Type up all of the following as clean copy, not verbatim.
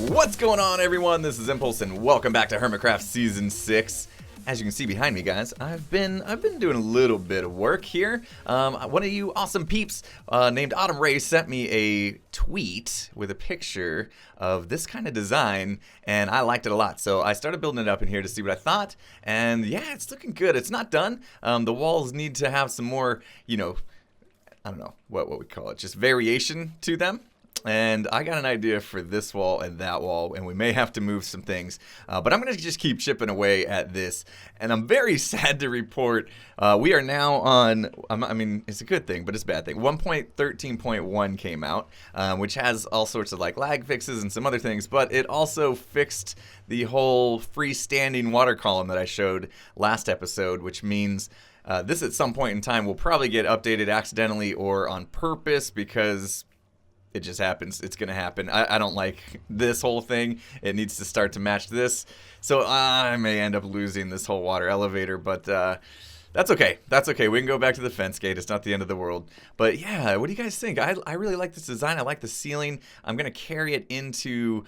What's going on, everyone? This is Impulse, and welcome back to HermitCraft Season 6. As you can see behind me, guys, I've been doing a little bit of work here. One of you awesome peeps named Autumn Ray sent me a tweet with a picture of this kind of design, and I liked it a lot. So I started building it up in here to see what I thought, and yeah, it's looking good. It's not done. The walls need to have some more, I don't know what we call it, just variation to them. And I got an idea for this wall and that wall, and we may have to move some things. But I'm going to just keep chipping away at this. And I'm very sad to report we are now on, I mean, it's a good thing, but it's a bad thing. 1.13.1 came out, which has all sorts of like lag fixes and some other things. But it also fixed the whole freestanding water column that I showed last episode, which means this at some point in time will probably get updated accidentally or on purpose because it just happens. It's going to happen. I don't like this whole thing. It needs to start to match this. So I may end up losing this whole water elevator, but that's okay. That's okay. We can go back to the fence gate. It's not the end of the world. But yeah, what do you guys think? I really like this design. I like the ceiling. I'm going to carry it into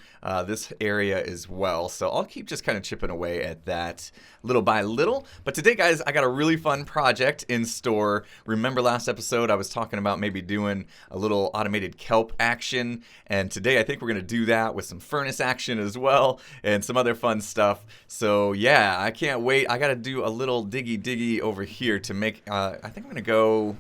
this area as well. So I'll keep just kind of chipping away at that little by little. But today, guys, I got a really fun project in store. Remember last episode I was talking about maybe doing a little automated kelp action. And today I think we're going to do that with some furnace action as well and some other fun stuff. So yeah, I can't wait. I got to do a little diggy over here to make, I think I'm going to go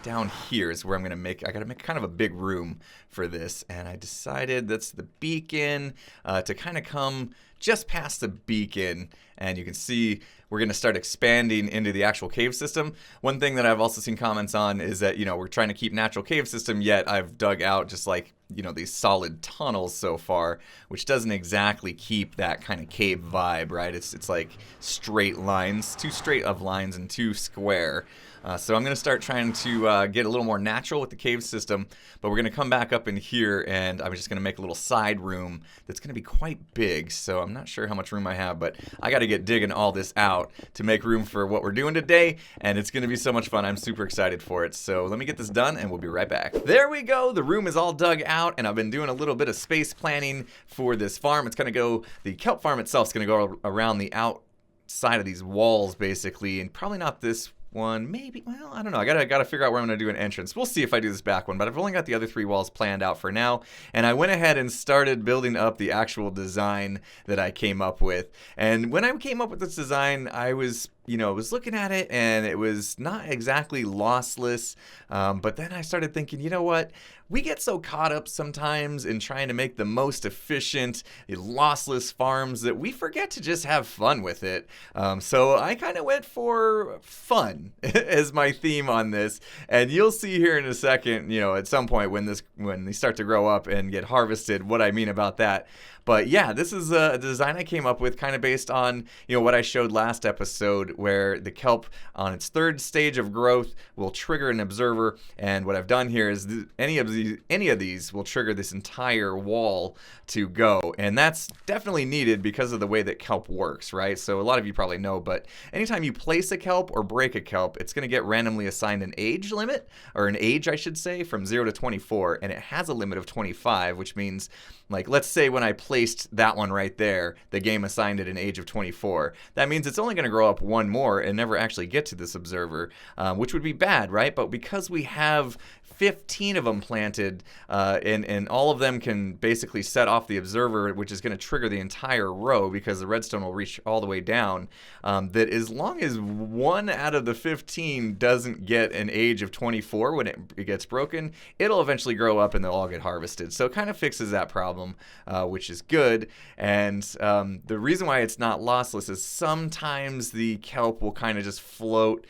down here is where I'm going to make, I got to make kind of a big room for this. And I decided that's the beacon to kind of come just past the beacon. And you can see we're going to start expanding into the actual cave system. One thing that I've also seen comments on is that, we're trying to keep natural cave system, yet I've dug out just like, these solid tunnels so far, which doesn't exactly keep that kind of cave vibe, right? It's like straight lines, too straight of lines and too square. So I'm going to start trying to get a little more natural with the cave system, but we're going to come back up in here, and I'm just going to make a little side room that's going to be quite big. So I'm not sure how much room I have, but I got to get digging all this out to make room for what we're doing today, and it's going to be so much fun. I'm super excited for it. So let me get this done, and we'll be right back. There we go. The room is all dug out, and I've been doing a little bit of space planning for this farm. It's going to go, the kelp farm itself is going to go around the outside of these walls, basically, and probably not this one, maybe, well, I don't know. I gotta figure out where I'm gonna do an entrance. We'll see if I do this back one, but I've only got the other 3 walls planned out for now. And I went ahead and started building up the actual design that I came up with. And when I came up with this design, I was looking at it, and it was not exactly lossless, but then I started thinking, you know what? We get so caught up sometimes in trying to make the most efficient, lossless farms that we forget to just have fun with it. So I kind of went for fun as my theme on this, and you'll see here in a second, at some point when they start to grow up and get harvested, what I mean about that. But yeah, this is a design I came up with kind of based on, what I showed last episode, where the kelp on its 3rd stage of growth will trigger an observer. And what I've done here is any of these will trigger this entire wall to go. And that's definitely needed because of the way that kelp works, right? So a lot of you probably know, but anytime you place a kelp or break a kelp, it's going to get randomly assigned an age limit, or an age, I should say, from 0 to 24. And it has a limit of 25, which means, like, let's say when I placed that one right there, the game assigned it an age of 24. That means it's only going to grow up one more and never actually get to this observer, which would be bad, right? But because we have 15 of them planted, and all of them can basically set off the observer, which is going to trigger the entire row because the redstone will reach all the way down, that as long as 1 out of the 15 doesn't get an age of 24 when it gets broken, it'll eventually grow up and they'll all get harvested. So it kind of fixes that problem, which is good. And the reason why it's not lossless is sometimes the kelp will kind of just float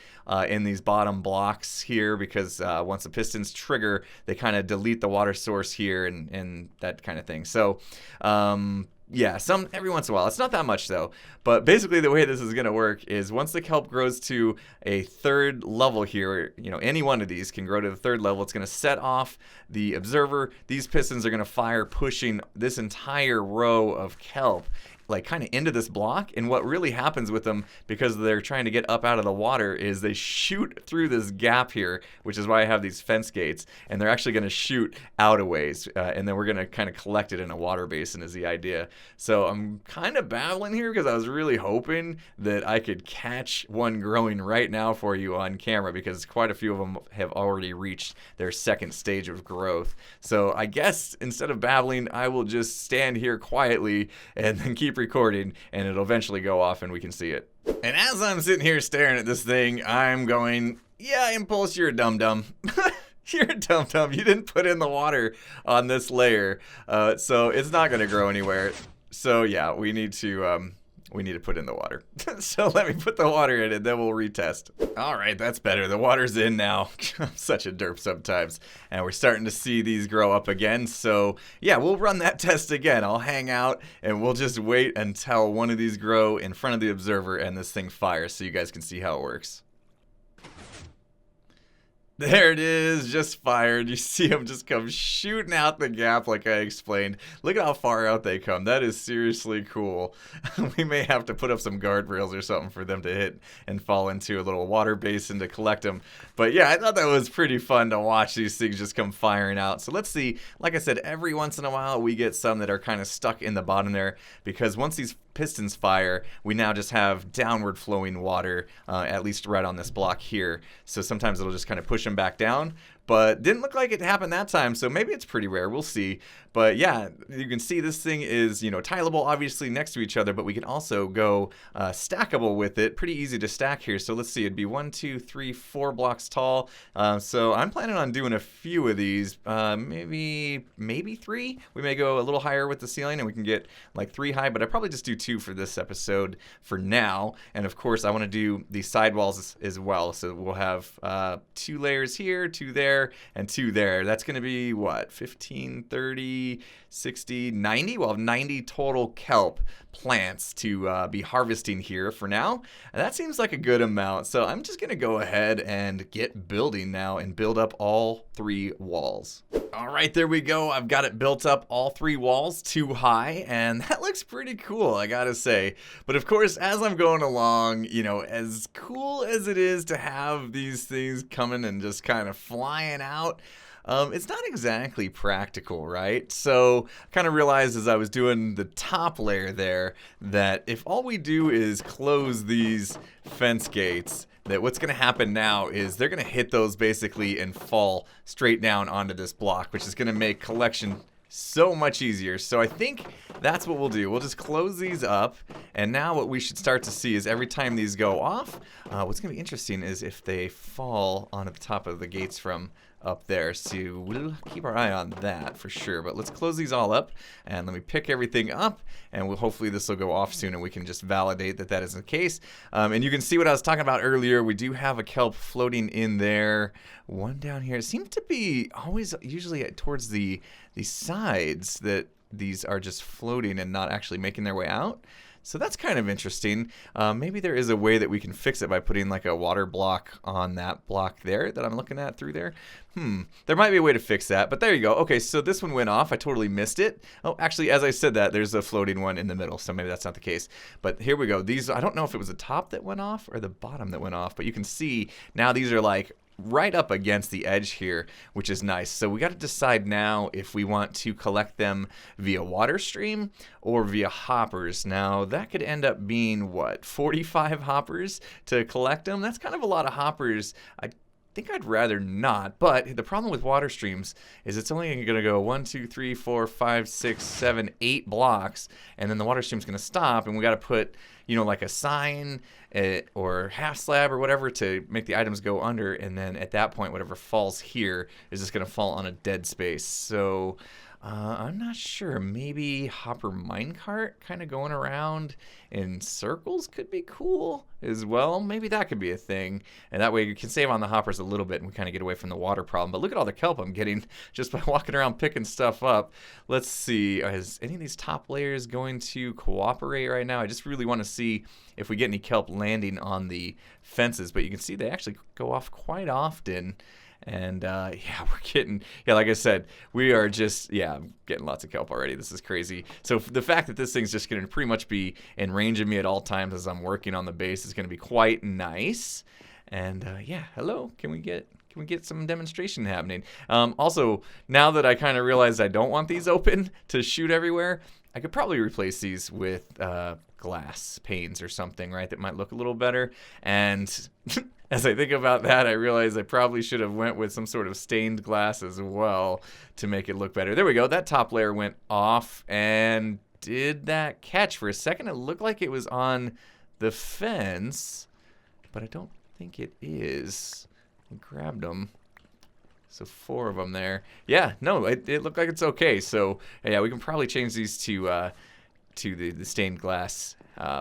in these bottom blocks here because once the pistons trigger, they kind of delete the water source here and that kind of thing. So yeah, every once in a while. It's not that much though. But basically the way this is going to work is once the kelp grows to a 3rd level here, any one of these can grow to the 3rd level, it's going to set off the observer. These pistons are going to fire, pushing this entire row of kelp like kind of into this block, and what really happens with them, because they're trying to get up out of the water, is they shoot through this gap here, which is why I have these fence gates, and they're actually going to shoot out a ways, and then we're going to kind of collect it in a water basin is the idea. So I'm kind of battling here because I was really hoping that I could catch one growing right now for you on camera, because quite a few of them have already reached their second stage of growth. So I guess instead of babbling, I will just stand here quietly and then keep recording, and it'll eventually go off and we can see it. And as I'm sitting here staring at this thing, I'm going, yeah, Impulse, you're a dum-dum. You're a dum-dum. You didn't put in the water on this layer, so it's not going to grow anywhere. So yeah, we need to put in the water. So let me put the water in and then we'll retest. All right, that's better. The water's in now. I'm such a derp sometimes. And we're starting to see these grow up again. So yeah, we'll run that test again. I'll hang out and we'll just wait until one of these grow in front of the observer and this thing fires so you guys can see how it works. There it is, just fired. You see them just come shooting out the gap like I explained. Look at how far out they come. That is seriously cool. We may have to put up some guardrails or something for them to hit and fall into a little water basin to collect them. But yeah, I thought that was pretty fun to watch these things just come firing out. So let's see. Like I said, every once in a while we get some that are kind of stuck in the bottom there, because once these pistons fire, we now just have downward flowing water, at least right on this block here. So sometimes it'll just kind of push them back down, but didn't look like it happened that time, so maybe it's pretty rare. We'll see. But yeah, you can see this thing is, you know, tileable obviously next to each other, but we can also go stackable with it. Pretty easy to stack here. So let's see, it'd be 1, 2, 3, 4 blocks tall. So I'm planning on doing a few of these, maybe 3. We may go a little higher with the ceiling and we can get like 3 high, but I probably just do 2 for this episode for now. And of course I want to do the sidewalls as well. So we'll have 2 layers here, 2 there, and 2 there. That's going to be what, 15, 30, 60, 90? We'll have 90 total kelp plants to be harvesting here for now. And that seems like a good amount. So I'm just going to go ahead and get building now and build up all 3 walls. All right, there we go. I've got it built up, all 3 walls, 2 high, and that looks pretty cool, I gotta say. But of course, as I'm going along, you know, as cool as it is to have these things coming and just kind of flying out, it's not exactly practical, right? So I kind of realized as I was doing the top layer there that if all we do is close these fence gates, that what's going to happen now is they're going to hit those basically and fall straight down onto this block, which is going to make collection so much easier. So I think that's what we'll do. We'll just close these up, and now what we should start to see is every time these go off, what's going to be interesting is if they fall onto the top of the gates from up there. So we'll keep our eye on that for sure. But let's close these all up and let me pick everything up, and hopefully this will go off soon and we can just validate that that is the case. And you can see what I was talking about earlier. We do have a kelp floating in there. One down here. It seems to be always usually towards the sides that these are just floating and not actually making their way out. So that's kind of interesting. Maybe there is a way that we can fix it by putting like a water block on that block there that I'm looking at through there. There might be a way to fix that, but there you go. Okay, so this one went off. I totally missed it. Oh, actually, as I said that, there's a floating one in the middle, so maybe that's not the case. But here we go. These, I don't know if it was the top that went off or the bottom that went off, but you can see now these are like right up against the edge here, which is nice. So we got to decide now if we want to collect them via water stream or via hoppers. Now that could end up being what, 45 hoppers to collect them? That's kind of a lot of hoppers. I think I'd rather not, but the problem with water streams is it's only going to go 1, 2, 3, 4, 5, 6, 7, 8 blocks, and then the water stream's going to stop, and we got to put, you know, like a sign or half slab or whatever to make the items go under, and then at that point whatever falls here is just going to fall on a dead space. So I'm not sure. Maybe hopper minecart kind of going around in circles could be cool as well. Maybe that could be a thing. And that way you can save on the hoppers a little bit and we kind of get away from the water problem. But look at all the kelp I'm getting just by walking around picking stuff up. Let's see. Is any of these top layers going to cooperate right now? I just really want to see if we get any kelp landing on the fences. But you can see they actually go off quite often. And yeah, we're getting, yeah, like I said, we are just, yeah, I'm getting lots of kelp already. This is crazy. So the fact that this thing's just going to pretty much be in range of me at all times as I'm working on the base is going to be quite nice. And yeah, hello, can we get some demonstration happening? Also, now that I kind of realized I don't want these open to shoot everywhere, I could probably replace these with glass panes or something, right? That might look a little better. And as I think about that, I realize I probably should have went with some sort of stained glass as well to make it look better. There we go. That top layer went off. And did that catch? For a second, it looked like it was on the fence, but I don't think it is. I grabbed them. So 4 of them there. Yeah, no, it looked like it's okay. So yeah, we can probably change these to the stained glass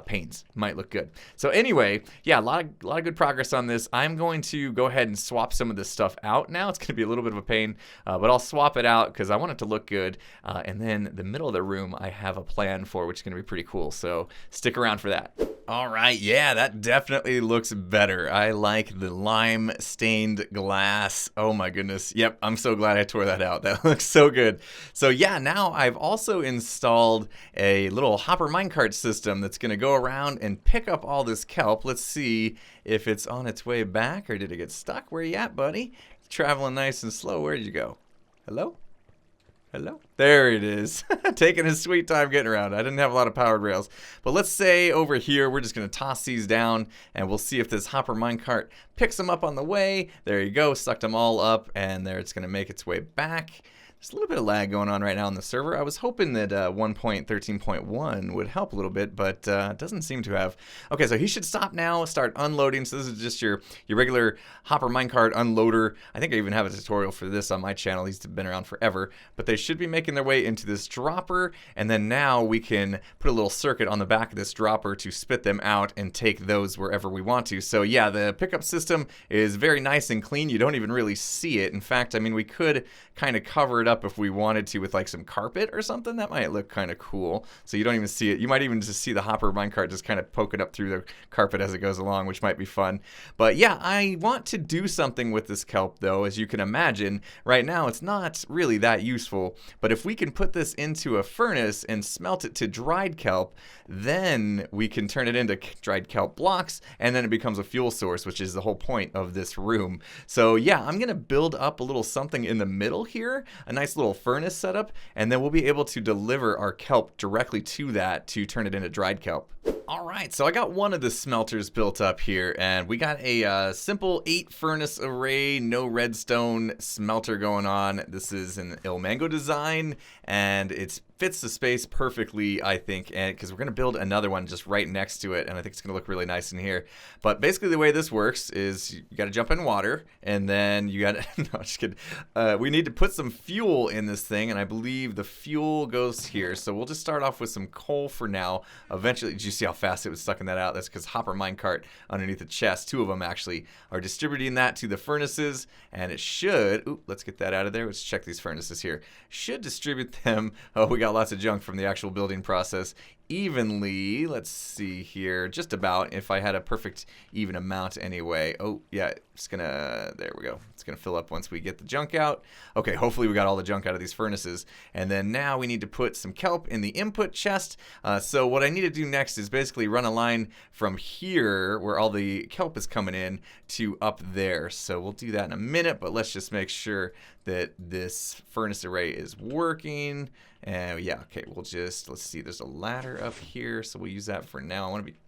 panes. Might look good. So anyway, yeah, a lot of good progress on this. I'm going to go ahead and swap some of this stuff out now. It's going to be a little bit of a pain, but I'll swap it out because I want it to look good. And then the middle of the room I have a plan for, which is going to be pretty cool. So stick around for that. All right, yeah, that definitely looks better. I like the lime stained glass. Oh my goodness. Yep, I'm so glad I tore that out. That looks so good. So yeah, now I've also installed a little hopper minecart system that's going to go around and pick up all this kelp. Let's see if it's on its way back, or did it get stuck? Where you at, buddy? Traveling nice and slow. Where did you go? Hello? Hello? There it is. Taking his sweet time getting around. I didn't have a lot of powered rails. But let's say over here, we're just going to toss these down, and we'll see if this hopper minecart picks them up on the way. There you go. Sucked them all up, and there it's going to make its way back. There's a little bit of lag going on right now on the server. I was hoping that 1.13.1 would help a little bit, but it doesn't seem to have. Okay, so he should stop now, start unloading. So this is just your regular hopper minecart unloader. I think I even have a tutorial for this on my channel. These have been around forever, but they should be making their way into this dropper, and then now we can put a little circuit on the back of this dropper to spit them out and take those wherever we want to. So yeah, the pickup system is very nice and clean. You don't even really see it. In fact, I mean, we could kind of cover it up if we wanted to with like some carpet or something. That might look kind of cool. So you don't even see it. You might even just see the hopper minecart just kind of poking up through the carpet as it goes along, which might be fun. But yeah, I want to do something with this kelp though. As you can imagine, right now it's not really that useful. But if we can put this into a furnace and smelt it to dried kelp, then we can turn it into dried kelp blocks, and then it becomes a fuel source, which is the whole point of this room. So yeah, I'm gonna build up a little something in the middle here, a nice little furnace setup, and then we'll be able to deliver our kelp directly to that to turn it into dried kelp. All right, so I got one of the smelters built up here, and we got a simple 8 furnace array, no redstone smelter going on. This is an ilmango design, and it fits the space perfectly, I think, and because we're going to build another one just right next to it, and I think it's going to look really nice in here. But basically the way this works is you got to jump in water, and then you got to, no, just kidding. We need to put some fuel in this thing, and I believe the fuel goes here. So we'll just start off with some coal for now. Eventually, did you see how fast it was sucking that out? That's because hopper minecart underneath the chest, 2 of them actually, are distributing that to the furnaces, and it should, oop, let's get that out of there. Let's check these furnaces here. Should distribute them, oh, we got lots of junk from the actual building process, evenly. Let's see here, just about, if I had a perfect even amount anyway. Oh yeah, it's gonna, there we go, it's gonna fill up once we get the junk out. Okay, hopefully we got all the junk out of these furnaces, and then now we need to put some kelp in the input chest. So what I need to do next is basically run a line from here where all the kelp is coming in to up there. So we'll do that in a minute, but let's just make sure that this furnace array is working. And yeah, okay, we'll just, let's see, there's a ladder up here, so we'll use that for now. I want to be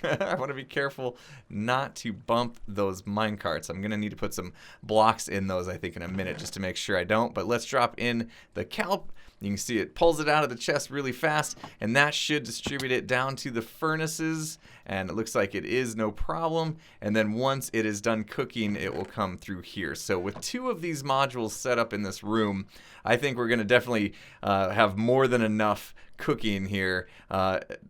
I want to be careful not to bump those mine carts. I'm gonna need to put some blocks in those, I think, in a minute, just to make sure I don't. But let's drop in the kelp. You can see it pulls it out of the chest really fast, and that should distribute it down to the furnaces, and it looks like it is no problem. And then once it is done cooking, it will come through here. So with 2 of these modules set up in this room, I think we're going to definitely have more than enough cooking here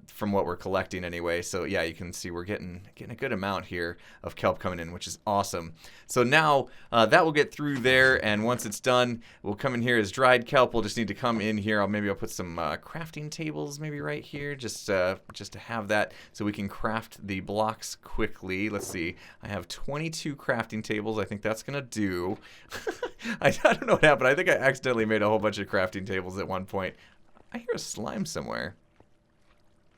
from what we're collecting anyway. So yeah, you can see we're getting a good amount here of kelp coming in, which is awesome. So now that will get through there, and once it's done, we'll come in here as dried kelp. We'll just need to come in here. Maybe I'll put some crafting tables maybe right here, just to have that so we can craft the blocks quickly. Let's see. I have 22 crafting tables. I think that's gonna do. I don't know what happened. I think I accidentally made a whole bunch of crafting tables at one point. I hear a slime somewhere.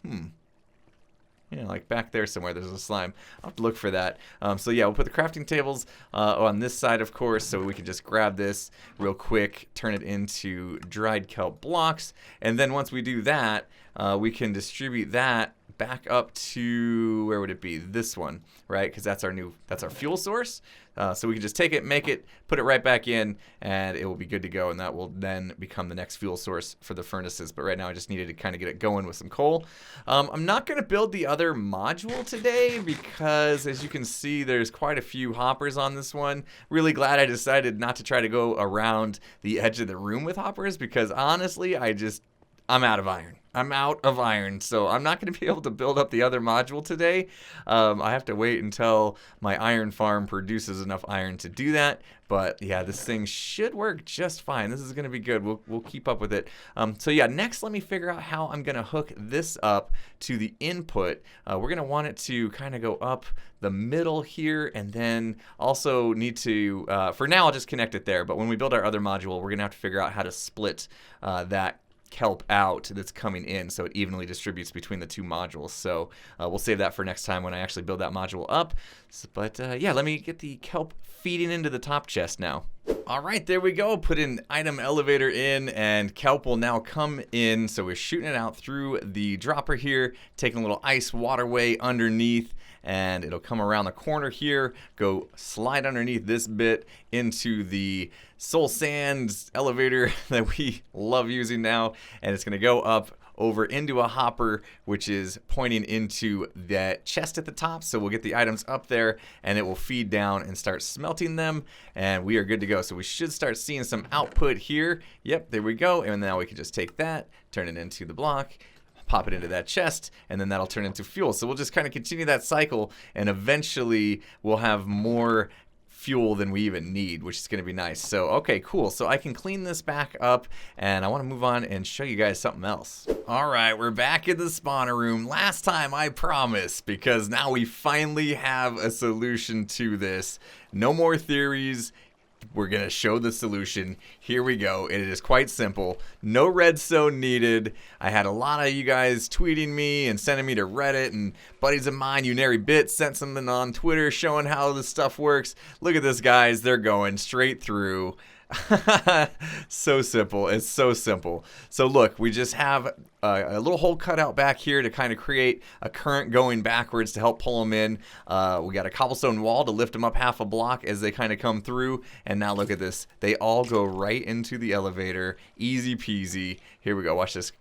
Yeah, like back there somewhere, there's a slime. I'll have to look for that. So yeah, we'll put the crafting tables on this side, of course, so we can just grab this real quick, turn it into dried kelp blocks, and then once we do that, we can distribute that back up to, where would it be? This one, right? Because that's our fuel source. So we can just take it, make it, put it right back in, and it will be good to go, and that will then become the next fuel source for the furnaces. But right now I just needed to kind of get it going with some coal. I'm not going to build the other module today because, as you can see, there's quite a few hoppers on this one. Really glad I decided not to try to go around the edge of the room with hoppers, because honestly, I'm out of iron. I'm out of iron, so I'm not going to be able to build up the other module today. I have to wait until my iron farm produces enough iron to do that. But yeah, this thing should work just fine. This is going to be good. We'll keep up with it. So yeah, next let me figure out how I'm going to hook this up to the input. We're going to want it to kind of go up the middle here, and then also need to, for now I'll just connect it there. But when we build our other module, we're going to have to figure out how to split that kelp out that's coming in so it evenly distributes between the two modules. So we'll save that for next time when I actually build that module up. But yeah, let me get the kelp feeding into the top chest now. All right, there we go. Put an item elevator in, and kelp will now come in. So we're shooting it out through the dropper here, taking a little ice waterway underneath, and it'll come around the corner here, go slide underneath this bit into the soul sand elevator that we love using now, and it's going to go up over into a hopper, which is pointing into that chest at the top. So we'll get the items up there, and it will feed down and start smelting them, and we are good to go. So we should start seeing some output here. Yep, there we go. And now we can just take that, turn it into the block, pop it into that chest, and then that'll turn into fuel. So we'll just kind of continue that cycle, and eventually we'll have more fuel than we even need, which is going to be nice. So okay, cool. So I can clean this back up, and I want to move on and show you guys something else. All right, we're back in the spawner room. Last time I promised, because now we finally have a solution to this. No more theories. We're going to show the solution. Here we go. It is quite simple. No redstone needed. I had a lot of you guys tweeting me and sending me to Reddit, and buddies of mine, UnariBit, sent something on Twitter showing how this stuff works. Look at this, guys. They're going straight through. So simple. It's so simple. So look, we just have a little hole cut out back here to kind of create a current going backwards to help pull them in. We got a cobblestone wall to lift them up half a block as they kind of come through. And now look at this. They all go right into the elevator. Easy peasy. Here we go. Watch this.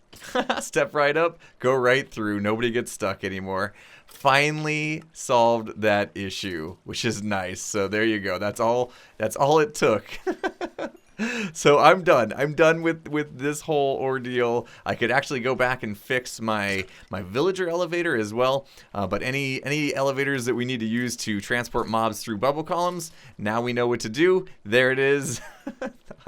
Step right up, go right through. Nobody gets stuck anymore. Finally solved that issue, which is nice. So there you go. That's all it took. So I'm done. I'm done with this whole ordeal. I could actually go back and fix my villager elevator as well. But any elevators that we need to use to transport mobs through bubble columns, now we know what to do. There it is.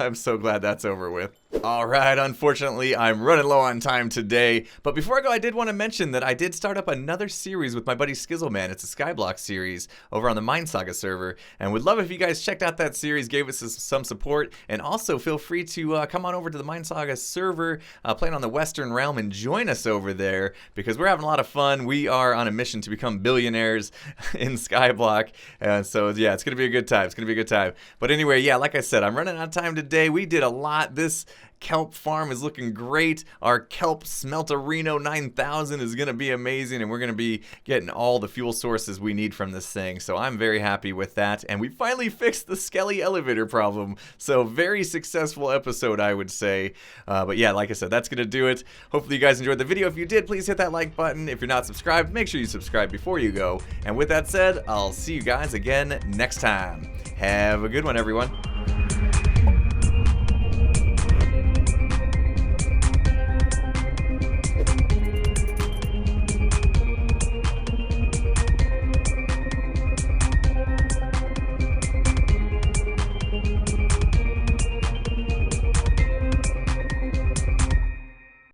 I'm so glad that's over with. All right, unfortunately, I'm running low on time today. But before I go, I did want to mention that I did start up another series with my buddy Skizzleman. It's a Skyblock series over on the Mine Saga server. And would love if you guys checked out that series, gave us some support. And also feel free to come on over to the Mine Saga server, playing on the Western Realm, and join us over there, because we're having a lot of fun. We are on a mission to become billionaires in Skyblock. And so, yeah, it's going to be a good time. It's going to be a good time. But anyway, yeah, like I said, I'm running out of time today. We did a lot. This kelp farm is looking great. Our kelp smelterino 9000 is going to be amazing, and we're going to be getting all the fuel sources we need from this thing. So I'm very happy with that. And we finally fixed the skelly elevator problem. So very successful episode, I would say. But yeah, like I said, that's going to do it. Hopefully you guys enjoyed the video. If you did, please hit that like button. If you're not subscribed, make sure you subscribe before you go. And with that said, I'll see you guys again next time. Have a good one, everyone.